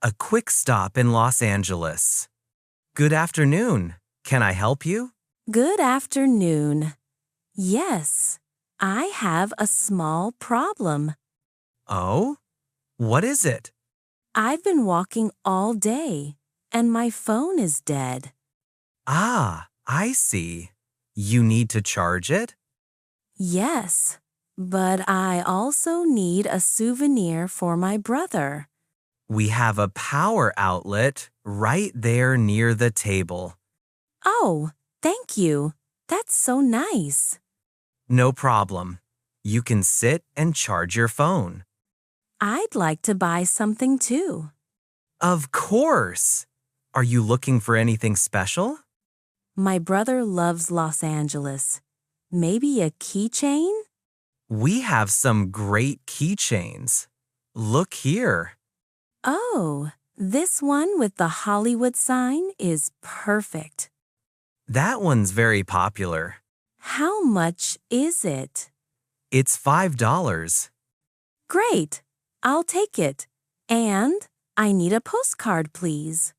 A quick stop in Los Angeles. Good afternoon. Can I help you? Good afternoon. Yes, I have a small problem. Oh? What is it? I've been walking all day, and my phone is dead. Ah, I see. You need to charge it? Yes, but I also need a souvenir for my brother. We have a power outlet right there near the table. Oh, thank you. That's so nice. No problem. You can sit and charge your phone. I'd like to buy something too. Of course! Are you looking for anything special? My brother loves Los Angeles. Maybe a keychain? We have some great keychains. Look here. Oh, this one with the Hollywood sign is perfect. That one's very popular. How much is it? It's $5. Great, I'll take it. And I need a postcard, please.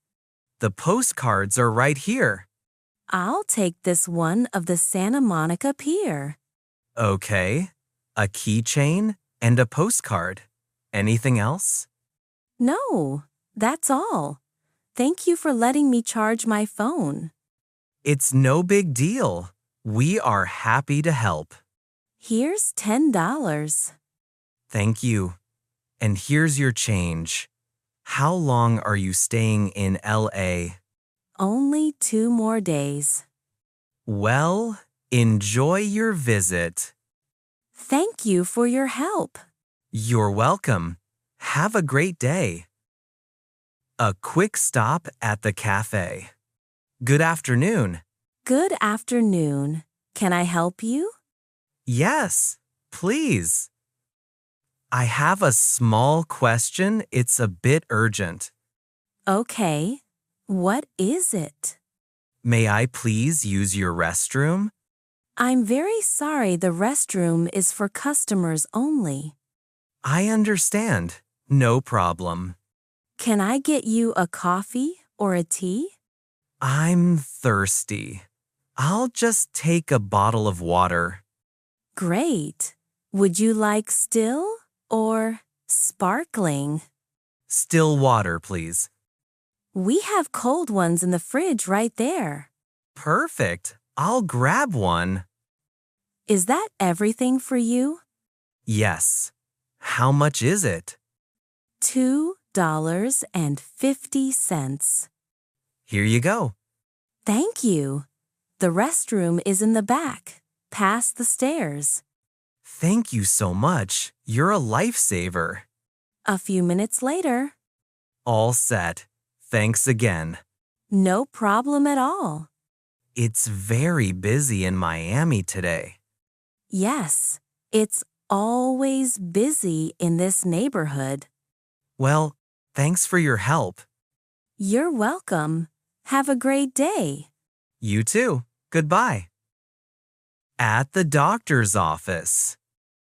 The postcards are right here. I'll take this one of the Santa Monica Pier. Okay. A keychain and a postcard. Anything else? No, that's all. Thank you for letting me charge my phone. It's no big deal. We are happy to help. Here's $10. Thank you. And here's your change. How long are you staying in LA? Only 2 more days. Well, enjoy your visit. Thank you for your help. You're welcome. Have a great day. A quick stop at the cafe. Good afternoon. Good afternoon. Can I help you? Yes, please. I have a small question. It's a bit urgent. Okay. What is it? May I please use your restroom? I'm very sorry the restroom is for customers only. I understand. No problem. Can I get you a coffee or a tea? I'm thirsty. I'll just take a bottle of water. Great. Would you like still or sparkling? Still water, please. We have cold ones in the fridge right there. Perfect. I'll grab one. Is that everything for you? Yes. How much is it? $2.50. Here you go. Thank you. The restroom is in the back, past the stairs. Thank you so much. You're a lifesaver. A few minutes later. All set. Thanks again. No problem at all. It's very busy in Miami today. Yes, it's always busy in this neighborhood. Well, thanks for your help. You're welcome. Have a great day. You too. Goodbye. At the doctor's office.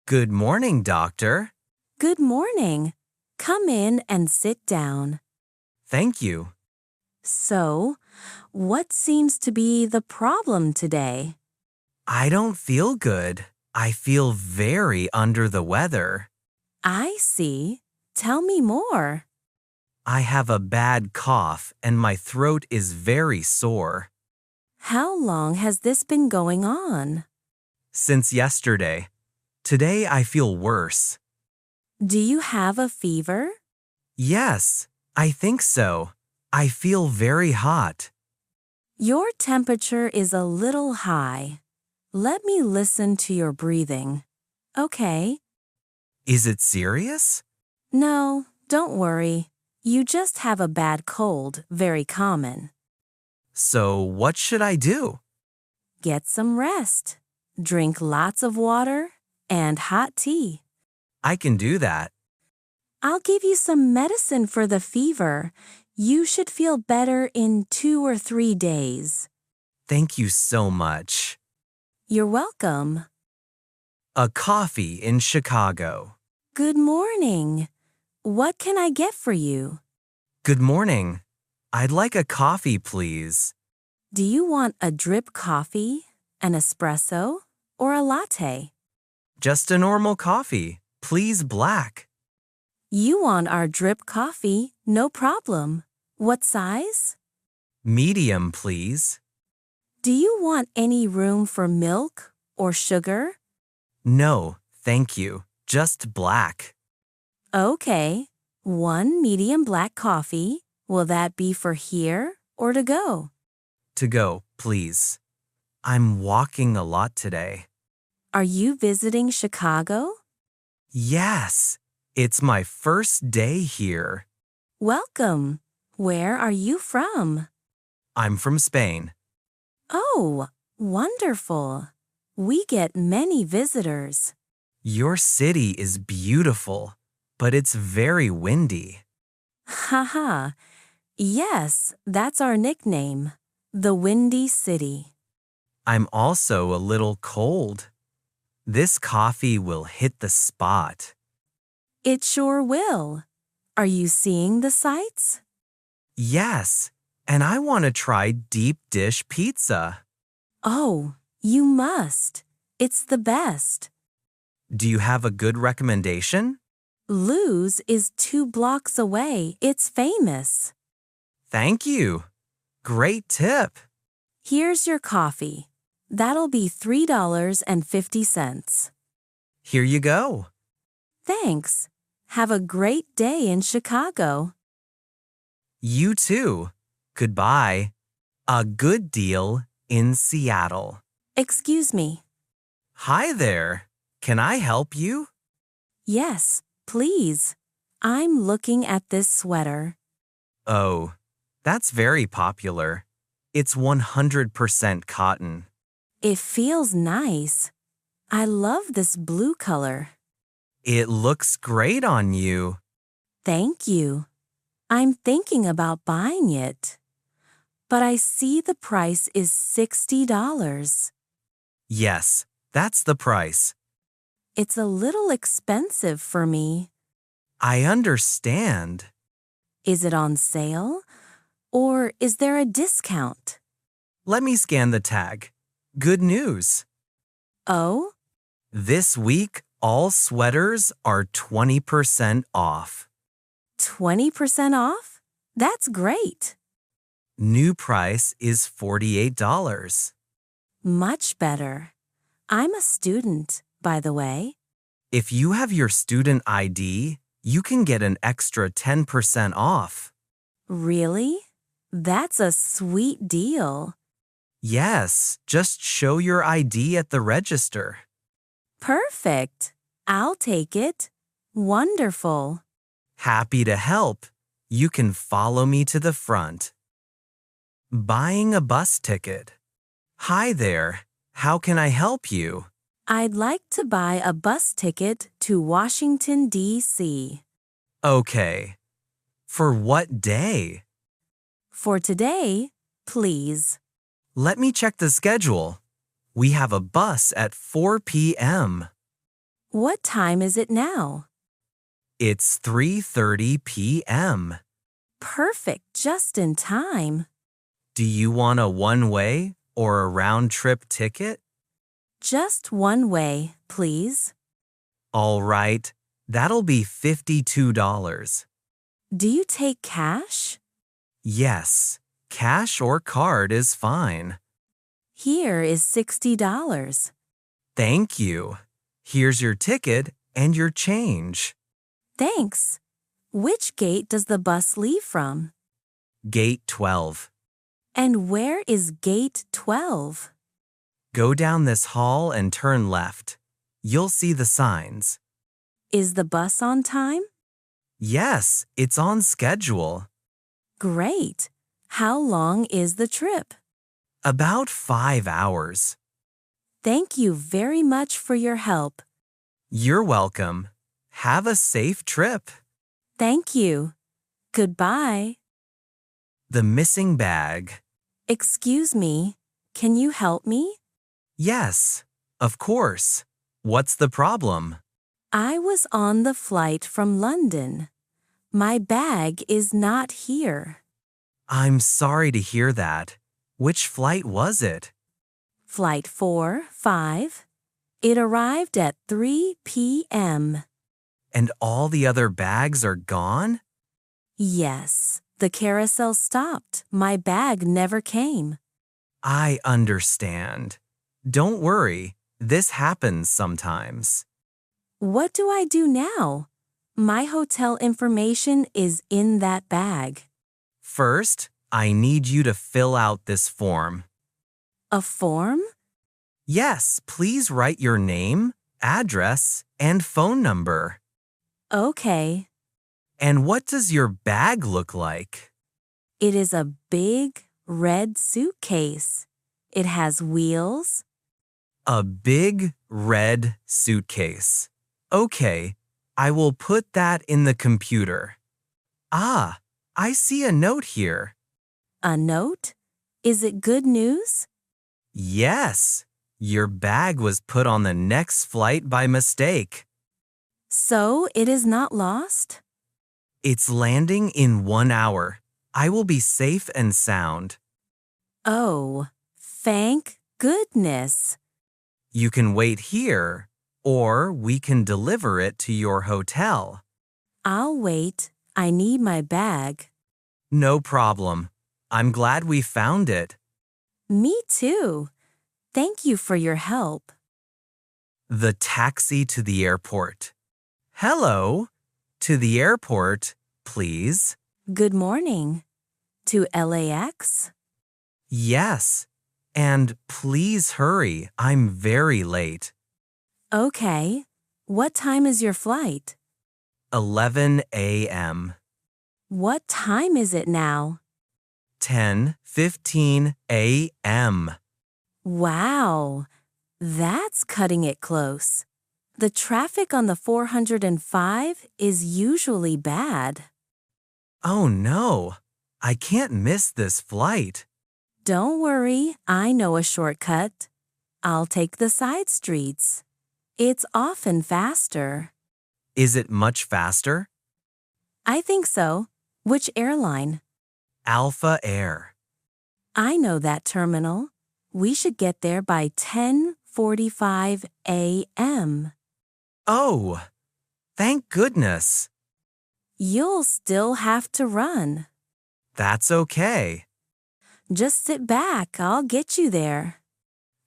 Good morning, doctor. Good morning. Come in and sit down. Thank you. So, what seems to be the problem today? I don't feel good. I feel very under the weather. I see. Tell me more. I have a bad cough and my throat is very sore. How long has this been going on? Since yesterday. Today I feel worse. Do you have a fever? Yes, I think so. I feel very hot. Your temperature is a little high. Let me listen to your breathing. Okay. Is it serious? No, don't worry. You just have a bad cold, very common. So what should I do? Get some rest. Drink lots of water and hot tea. I can do that. I'll give you some medicine for the fever. You should feel better in 2 or 3 days. Thank you so much. You're welcome. A coffee in Chicago. Good morning. What can I get for you? Good morning. I'd like a coffee, please. Do you want a drip coffee, an espresso, or a latte? Just a normal coffee. Please black. You want our drip coffee, no problem. What size? Medium, please. Do you want any room for milk or sugar? No, thank you. Just black. Okay, one medium black coffee. Will that be for here or to go? To go, please. I'm walking a lot today. Are you visiting Chicago? Yes, it's my first day here. Welcome. Where are you from? I'm from Spain. Oh, wonderful. We get many visitors. Your city is beautiful, but it's very windy. Haha. Yes, that's our nickname, the Windy City. I'm also a little cold. This coffee will hit the spot. It sure will. Are you seeing the sights? Yes, and I want to try deep dish pizza. Oh, you must. It's the best. Do you have a good recommendation? Lou's is 2 blocks away. It's famous. Thank you. Great tip. Here's your coffee. That'll be $3.50. Here you go. Thanks. Have a great day in Chicago. You too. Goodbye. A good deal in Seattle. Excuse me. Hi there. Can I help you? Yes, please. I'm looking at this sweater. Oh, that's very popular. It's 100% cotton. It feels nice. I love this blue color. It looks great on you. Thank you. I'm thinking about buying it. But I see the price is $60. Yes, that's the price. It's a little expensive for me. I understand. Is it on sale? Or is there a discount? Let me scan the tag. Good news. Oh, This week, all sweaters are 20% off. 20% off? That's great. New price is $48. Much better. I'm a student, by the way. If you have your student ID, you can get an extra 10% off. Really? That's a sweet deal. Yes, just show your ID at the register. Perfect. I'll take it. Wonderful. Happy to help. You can follow me to the front. Buying a bus ticket. Hi there. How can I help you? I'd like to buy a bus ticket to Washington, D.C. Okay. For what day? For today, please. Let me check the schedule. We have a bus at 4 p.m. What time is it now? It's 3:30 p.m. Perfect, just in time. Do you want a one-way or a round-trip ticket? Just one way, please. All right, that'll be $52. Do you take cash? Yes, cash or card is fine. Here is $60. Thank you. Here's your ticket and your change. Thanks. Which gate does the bus leave from? Gate 12. And where is gate 12? Go down this hall and turn left. You'll see the signs. Is the bus on time? Yes, it's on schedule. Great. How long is the trip? About 5 hours. Thank you very much for your help. You're welcome. Have a safe trip. Thank you. Goodbye. The missing bag. Excuse me, can you help me? Yes, of course. What's the problem? I was on the flight from London, My bag is not here. I'm sorry to hear that. Which flight was it? Flight 4-5. It arrived at 3 p.m. And all the other bags are gone? Yes, the carousel stopped. My bag never came. I understand. Don't worry, this happens sometimes. What do I do now? My hotel information is in that bag. First, I need you to fill out this form. A form? Yes, please write your name, address, and phone number. Okay. And what does your bag look like? It is a big red suitcase. It has wheels. A big red suitcase. Okay, I will put that in the computer. Ah, I see a note here. A note? Is it good news? Yes, your bag was put on the next flight by mistake. So it is not lost? It's landing in 1 hour. I will be safe and sound. Oh, thank goodness. You can wait here, or we can deliver it to your hotel. I'll wait. I need my bag. No problem. I'm glad we found it. Me too. Thank you for your help. The taxi to the airport. Hello. To the airport, please. Good morning. To LAX? Yes. And please hurry. I'm very late. Okay. What time is your flight? 11 a.m. What time is it now? 10:15 a.m. Wow. That's cutting it close. The traffic on the 405 is usually bad. Oh no. I can't miss this flight. Don't worry, I know a shortcut. I'll take the side streets. It's often faster. Is it much faster? I think so. Which airline? Alpha Air. I know that terminal. We should get there by 10:45 a.m. Oh, thank goodness. You'll still have to run. That's okay. Just sit back, I'll get you there.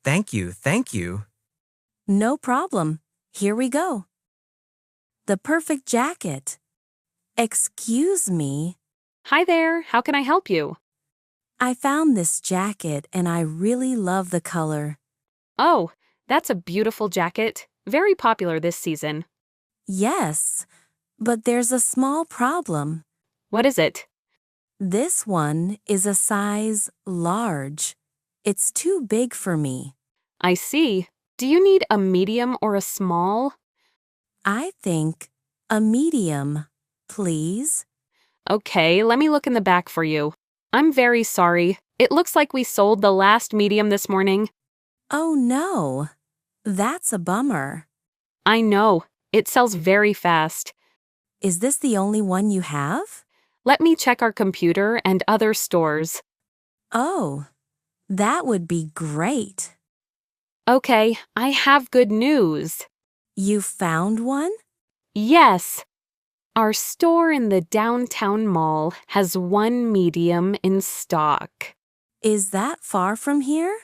Thank you, thank you. No problem. Here we go. The perfect jacket. Excuse me. Hi there, how can I help you? I found this jacket and I really love the color. Oh, that's a beautiful jacket. Very popular this season. Yes, but there's a small problem. What is it? This one is a size large. It's too big for me. I see. Do you need a medium or a small? I think a medium, please. Okay, let me look in the back for you. I'm very sorry. It looks like we sold the last medium this morning. Oh no, that's a bummer. I know. It sells very fast. Is this the only one you have? Let me check our computer and other stores. Oh, that would be great. Okay, I have good news. You found one? Yes. Our store in the downtown mall has one medium in stock. Is that far from here?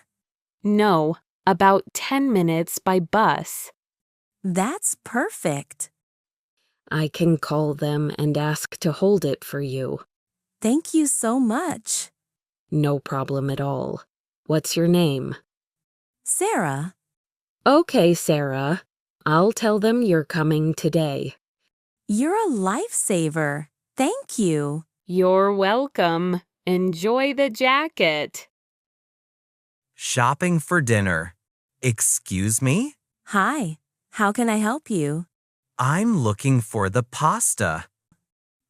No, about 10 minutes by bus. That's perfect. I can call them and ask to hold it for you. Thank you so much. No problem at all. What's your name? Sarah, Okay, Sarah. I'll tell them you're coming today. you're a lifesaver. Thank you. You're welcome. Enjoy the jacket. Shopping for dinner. Excuse me? Hi, how can I help you? I'm looking for the pasta.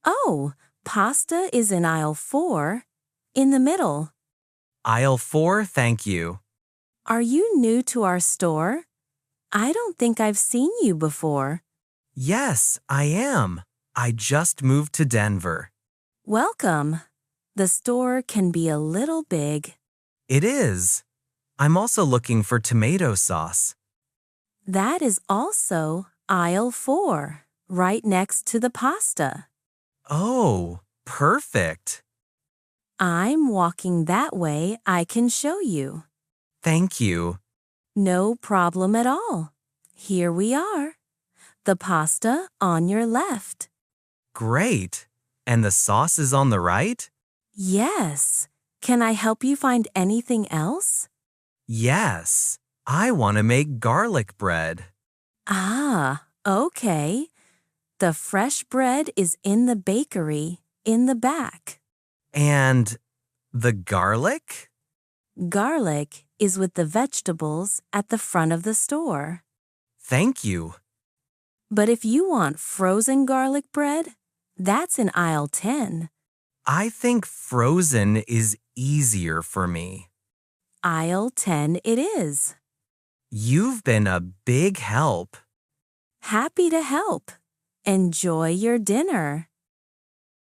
Oh, pasta is in aisle 4, in the middle. Aisle 4, thank you. Are you new to our store? I don't think I've seen you before. Yes, I am. I just moved to Denver. Welcome. The store can be a little big. It is. I'm also looking for tomato sauce. That is also aisle 4, right next to the pasta. Oh, perfect. I'm walking that way. I can show you. Thank you. No problem at all. Here we are. The pasta on your left. Great. And the sauce is on the right? Yes. Can I help you find anything else? Yes. I want to make garlic bread. Ah, okay. The fresh bread is in the bakery in the back. And the garlic? Garlic is with the vegetables at the front of the store. Thank you. But if you want frozen garlic bread, that's in aisle 10. I think frozen is easier for me. Aisle 10 it is. You've been a big help. Happy to help. Enjoy your dinner.